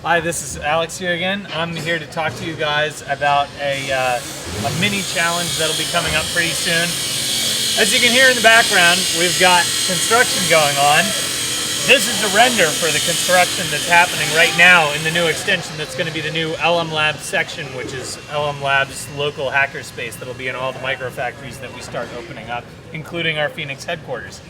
Hi, this is Alex here again. I'm here to talk to you guys about a mini challenge that'll be coming up pretty soon. As you can hear in the background, we've got construction going on. This is a render for the construction that's happening right now in the new extension that's going to be the new LM Labs section, which is LM Labs' local hackerspace that'll be in all the microfactories that we start opening up, including our Phoenix headquarters.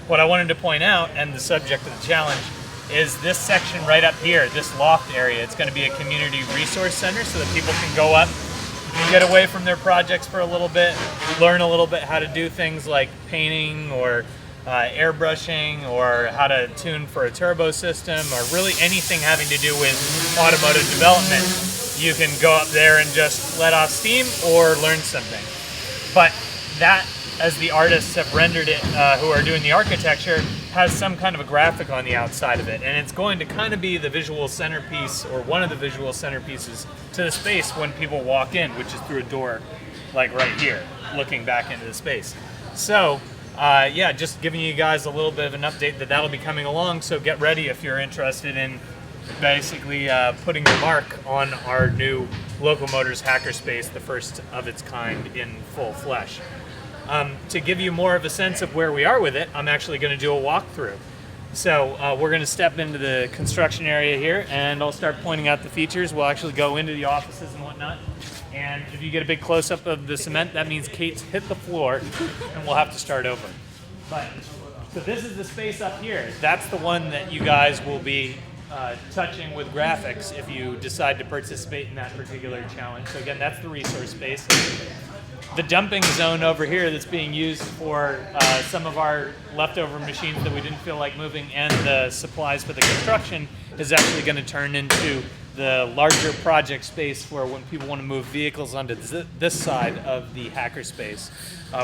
What I wanted to point out, and the subject of the challenge, is this section right up here, this loft area. It's going to be a community resource center so that people can go up, get away from their projects for a little bit, learn a little bit how to do things like painting or airbrushing, or how to tune for a turbo system, or really anything having to do with automotive development. You can go up there and just let off steam or learn something. But that, as the artists have rendered it, who are doing the architecture, has some kind of a graphic on the outside of it, and it's going to kind of be the visual centerpiece, or one of the visual centerpieces to the space when people walk in, which is through a door like right here, looking back into the space. So yeah, just giving you guys a little bit of an update that'll be coming along, so get ready if you're interested in basically putting your mark on our new Local Motors hackerspace, the first of its kind in full flesh. To give you more of a sense of where we are with it, I'm actually going to do a walkthrough. So we're going to step into the construction area here, and I'll start pointing out the features. We'll actually go into the offices and whatnot. And if you get a big close-up of the cement, that means Kate's hit the floor, and we'll have to start over. So this is the space up here. That's the one that you guys will be touching with graphics if you decide to participate in that particular challenge. So again, that's the resource space. The dumping zone over here that's being used for some of our leftover machines that we didn't feel like moving, and the supplies for the construction, is actually going to turn into the larger project space for when people want to move vehicles onto this side of the hackerspace.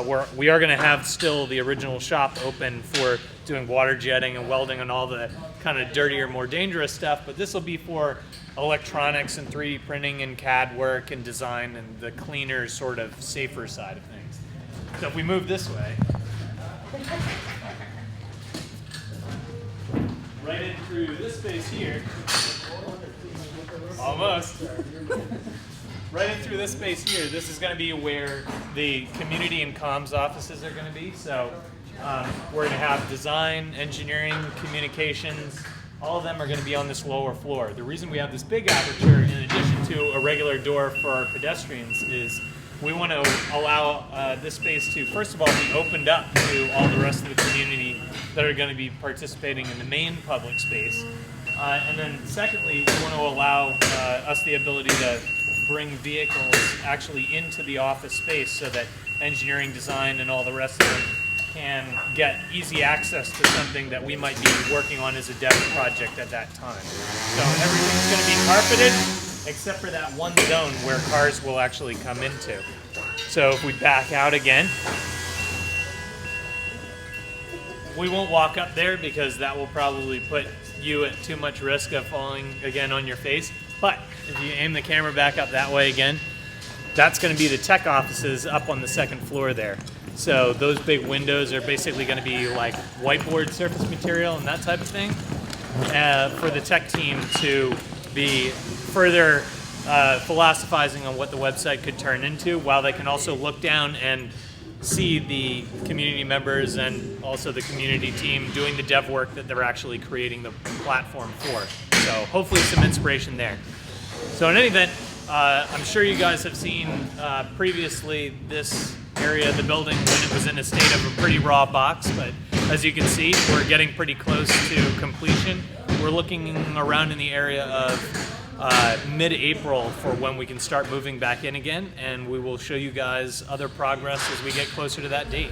Where we are going to have still the original shop open for doing water jetting and welding and all the kind of dirtier, more dangerous stuff, but this will be for electronics and 3D printing and CAD work and design and the cleaner, sort of safer side of things. So if we move this way, right in through this space here, almost, right in through this space here, this is going to be where the community and comms offices are going to be. So we're going to have design, engineering, communications. All of them are going to be on this lower floor. The reason we have this big aperture, in addition to a regular door for our pedestrians, is we want to allow this space to, first of all, be opened up to all the rest of the community that are going to be participating in the main public space. And then secondly, we want to allow us the ability to bring vehicles actually into the office space so that engineering, design, and all the rest of them can get easy access to something that we might be working on as a dev project at that time. So everything's going to be carpeted except for that one zone where cars will actually come into. So if we back out again, we won't walk up there because that will probably put you at too much risk of falling again on your face. But if you aim the camera back up that way again, that's going to be the tech offices up on the second floor there. So those big windows are basically going to be like whiteboard surface material and that type of thing for the tech team to be further philosophizing on what the website could turn into, while they can also look down and see the community members and also the community team doing the dev work that they're actually creating the platform for. So hopefully some inspiration there. So in any event, I'm sure you guys have seen previously this area of the building when it was in a state of a pretty raw box, but as you can see, we're getting pretty close to completion. We're looking around in the area of mid-April for when we can start moving back in again, and we will show you guys other progress as we get closer to that date.